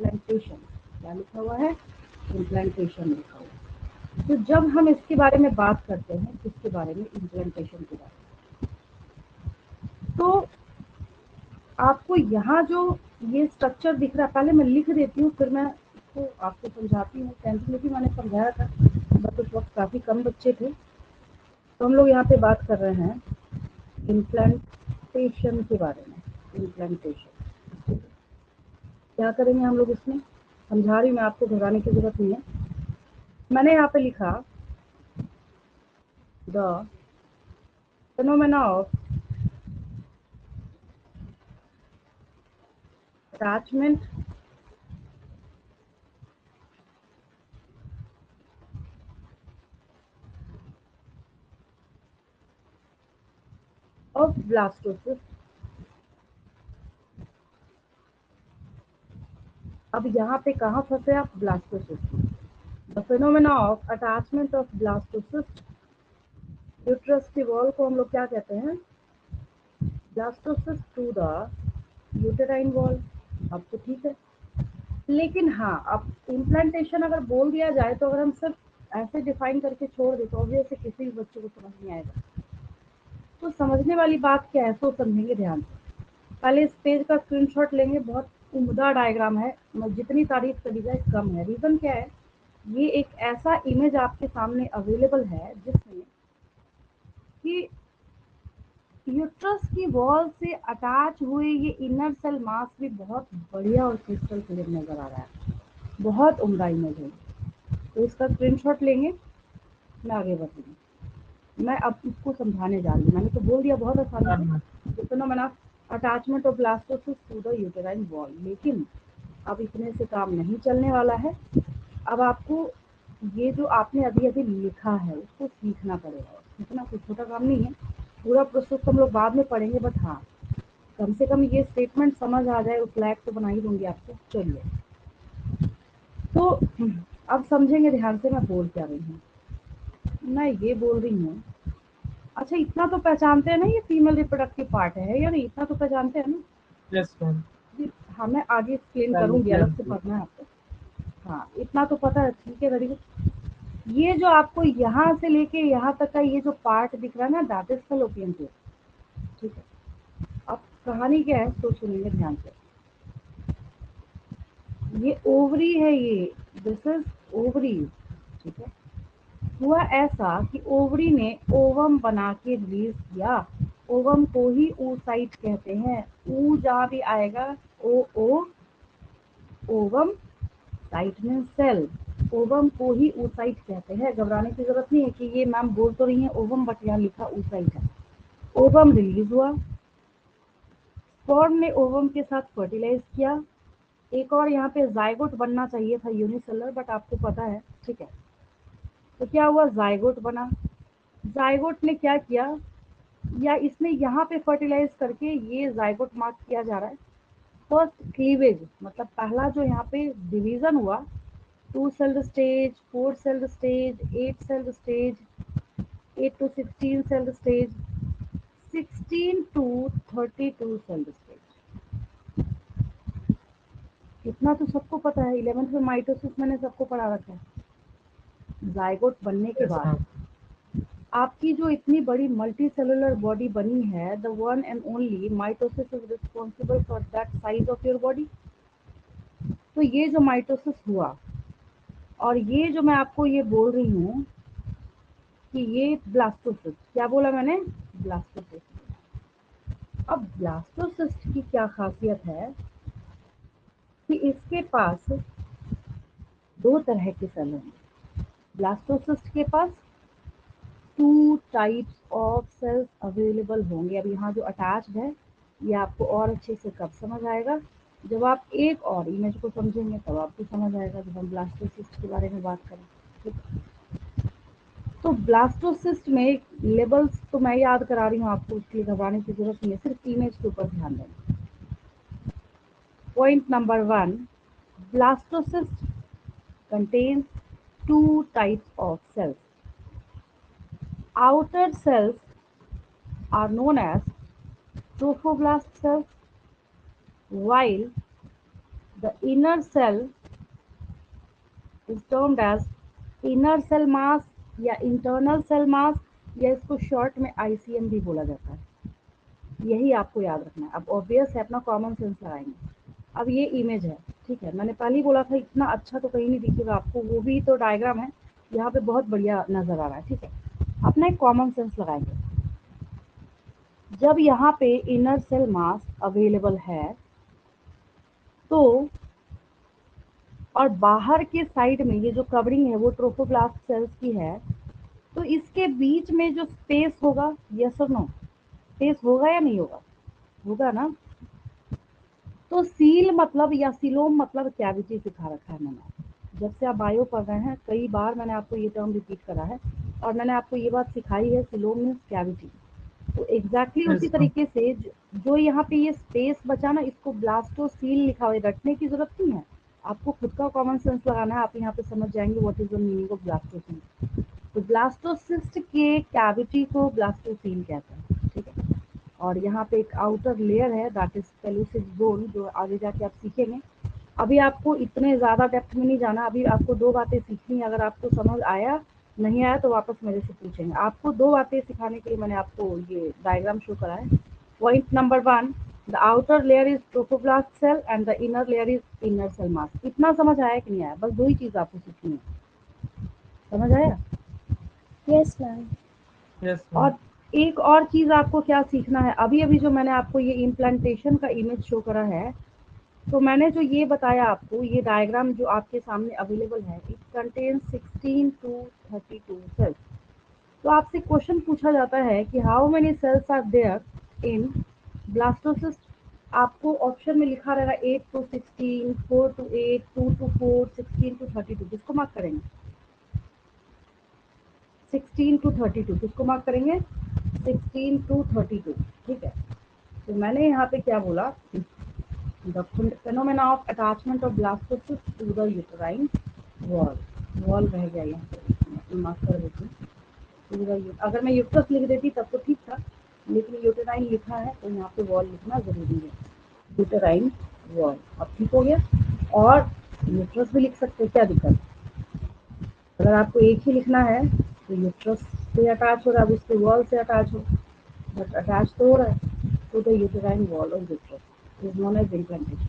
Implantation, क्या लिखा हुआ है, इम्प्लांटेशन लिखा हुआ है। तो जब हम इसके बारे में बात करते हैं, किसके बारे में, इम्प्लांटेशन के बारे में, तो आपको यहाँ जो ये स्ट्रक्चर दिख रहा है, पहले मैं लिख देती हूँ, फिर मैं इसको आपको समझाती हूँ। 10th में भी मैंने समझाया था, बट उस वक्त काफ़ी कम बच्चे थे। तो हम लोग यहाँ पे बात कर रहे हैं इम्प्लांटेशन के बारे में। इम्प्लांटेशन क्या करेंगे हम लोग इसमें, समझा रही हूँ मैं आपको, घबराने की जरूरत नहीं है। मैंने यहाँ पे लिखा the phenomena of attachment of blastocyst. अब यहाँ पे कहाँ फंसे आप, blastocyst. The phenomena of attachment of blastocyst uterus की वॉल को हम लोग क्या कहते हैं, blastocyst to the uterine wall. अब तो ठीक है, लेकिन हाँ, अब इम्प्लांटेशन अगर बोल दिया जाए तो अगर हम सिर्फ ऐसे डिफाइन करके छोड़ दे तो ऑब्वियसली किसी भी बच्चे को समझ नहीं आएगा। तो समझने वाली बात क्या है, तो समझेंगे ध्यान से। पहले इस पेज का स्क्रीनशॉट लेंगे, बहुत उम्दा डायग्राम है, जितनी तारीफ करी जाए कम है। रीजन क्या है, ये एक ऐसा इमेज आपके सामने अवेलेबल है जिसमें कि यूट्रस की वॉल से अटैच हुए ये इनर सेल मास भी बहुत बढ़िया और क्रिस्टल क्लियर नजर आ रहा है, बहुत उम्दा इमेज है। तो इसका स्क्रीनशॉट लेंगे, मैं आगे बढ़ूंगी। मैं अब इसको समझाने जा रही हूँ, मैंने तो बोल दिया बहुत आसानी से, जितना मैंने attachment of blastocyst to the uterine wall. लेकिन अब इतने से काम नहीं चलने वाला है। अब आपको ये जो आपने अभी अभी लिखा है उसको सीखना पड़ेगा। सीखना कोई छोटा काम नहीं है, पूरा प्रोसेस हम लोग बाद में पढ़ेंगे, बट हाँ, कम से कम ये स्टेटमेंट समझ आ जाए, उस लायक तो बना ही दूंगी आपको। चलिए, तो अब समझेंगे ध्यान से मैं बोल क्या रही हूँ। मैं ये बोल रही हूँ, अच्छा इतना तो पहचानते हैं ना, ये फीमेल रिप्रोडक्टिव पार्ट है या नहीं, इतना तो पहचानते हैं ना। Yes ma'am. हाँ, मैं आगे एक्सप्लेन करूंगी, अलग से पढ़ना है आपको। हाँ, इतना तो पता है, ठीक है, वेरी गुड। ये जो आपको यहाँ से लेके यहाँ तक का ये जो पार्ट दिख रहा है ना, दैट इज फैलोपियन ट्यूब। ठीक है, अब कहानी क्या है तो सुनिए ध्यान से। ये ओवरी है, ये दिस इज ओवरी। ठीक है, हुआ ऐसा कि ओवरी ने ओवम बना के रिलीज किया। ओवम को ही oocyte कहते हैं। ऊ जहाँ भी आएगा, ओ ओवम, साइट में सेल, ओवम को ही oocyte कहते हैं। घबराने की जरूरत नहीं है कि ये मैम बोल तो रही है ओवम, बट यहाँ लिखा oocyte है। ओवम रिलीज हुआ, स्पर्म ने ओवम के साथ फर्टिलाइज किया। एक और यहाँ पे जाइगोट बनना चाहिए था, यूनिसेलर, बट आपको पता है, ठीक है। तो क्या हुआ, जाइगोट बना। जाइगोट ने क्या किया, या इसने यहाँ पे फर्टिलाइज करके ये जाइगोट मार्क किया जा रहा है। फर्स्ट क्लीवेज, मतलब पहला जो यहाँ पे डिवीजन हुआ, 2 sailed stage, 4 sailed stage, 8 sailed stage, 8 to 16 sailed stage, 16 to 32 sailed stage. इतना तो सबको पता है, 11th में माइटोसिस मैंने सबको पढ़ा रखा है। जाइगोट बनने के यस बाद मैम। आपकी जो इतनी बड़ी मल्टी सेलुलर बॉडी बनी है, the one and only mitosis is responsible for that size of your body. तो ये जो माइटोसिस हुआ, और ये जो मैं आपको ये बोल रही हूँ कि ये ब्लास्टोसिस्ट, क्या बोला मैंने, ब्लास्टोसिस्ट। अब ब्लास्टोसिस्ट की क्या खासियत है कि इसके पास दो तरह के सेल होंगे। ब्लास्टोसिस्ट के पास 2 टाइप्स ऑफ सेल्स अवेलेबल होंगे। अब यहाँ जो अटैच्ड है ये आपको और अच्छे से कब समझ आएगा, जब आप एक और इमेज को समझेंगे तब आपको समझ आएगा, जब हम ब्लास्टोसिस्ट के बारे में बात करें। ठीक है, तो ब्लास्टोसिस्ट में लेबल्स तो मैं याद करा रही हूँ आपको, उसके लिए घबराने की जरूरत नहीं है, सिर्फ इमेज के ऊपर ध्यान देना। Point number 1, blastocyst contains 2 types of cells. Outer cells are known as trophoblast cells, while the inner cell is termed as inner cell mass या इंटरनल सेल मास, या इसको शॉर्ट में ICM भी बोला जाता है। यही आपको याद रखना है। अब ऑब्वियस है, अपना कॉमन सेंस लगाएंगे। अब ये इमेज है, ठीक है, मैंने पहले ही बोला था इतना अच्छा तो कहीं नहीं दिखेगा आपको, वो भी तो डायग्राम है, यहाँ पे बहुत बढ़िया नजर आ रहा है, ठीक है। अपना एक कॉमन सेंस लगाएंगे। जब यहाँ पे इनर सेल मास अवेलेबल है तो, और बाहर के साइड में ये जो कवरिंग है वो ट्रोफोब्लास्ट सेल्स की है, तो इसके बीच में जो स्पेस होगा, यस और नो, स्पेस होगा या नहीं होगा? होगा ना। तो सील मतलब या सिलोम मतलब कैविटी सिखा रखा है मैंने। जब से आप बायो पढ़ रहे हैं कई बार मैंने आपको ये टर्म रिपीट करा है, और मैंने आपको ये बात सिखाई है, सिलोम मीन्स कैविटी। तो एग्जैक्टली उसी तरीके से जो यहाँ पे ये स्पेस बचा ना, इसको ब्लास्टोसील लिखा हुआ है, रटने की जरूरत नहीं है, आपको खुद का कॉमन सेंस लगाना है। आप यहाँ पे समझ जाएंगे what is the meaning of blastocoel. तो ब्लास्टोसिस्ट के कैविटी को ब्लास्टोसील कहते हैं, ठीक है। और यहाँ पे एक आउटर लेयर है, दैट इज पेलुसिड जोन, जो आगे जाके आप सीखेंगे। अभी आपको इतने ज़्यादा डेप्थ में नहीं जाना, अभी आपको दो बातें सीखनी है। अगर आपको समझ आया, नहीं आया तो वापस मेरे से पूछेंगे। आपको दो बातें सिखाने के लिए मैंने आपको ये डायग्राम शो करा है। Point number 1, the outer layer is trophoblast cell and the inner layer is inner cell mass. इतना समझ आया कि नहीं आया? बस दो ही चीज़ आपको सीखनी है। समझ आया? Yes ma'am. और एक और चीज़ आपको क्या सीखना है, अभी अभी जो मैंने आपको ये इम्प्लांटेशन का इमेज शो करा है, तो मैंने जो ये बताया आपको, ये डायग्राम जो आपके सामने अवेलेबल है, इट कंटेन्स 16 to 32 सेल्स। तो आपसे क्वेश्चन पूछा जाता है कि how many cells are there in blastocyst. आपको ऑप्शन में लिखा रहेगा 8 to 16, 4 to 8, 2 to 4, 16 to 32। किसको मार्क करेंगे? 16 to 32 किसको मार्क करेंगे? 16 to 32, ठीक है। तो मैंने यहाँ पे क्या बोला, the phenomena of attachment of blastocyst to the uterine wall. Wall रह गया यहाँ पे, मार्क कर देती हूँ। अगर मैं यूट्रस लिख देती तब तो ठीक था, लेकिन यूटेराइन लिखा है तो यहाँ पे वॉल लिखना जरूरी है। यूटेराइन वॉल, अब ठीक हो गया। और यूट्रस भी लिख सकते, क्या दिक्कत? अगर आपको एक ही लिखना है तो यूट्रस से अटैच हो रहा है, अब उसके वॉल से अटैच हो, बट अटैच तो हो रहा है, तो the uterine wall of uterus is known as implantation.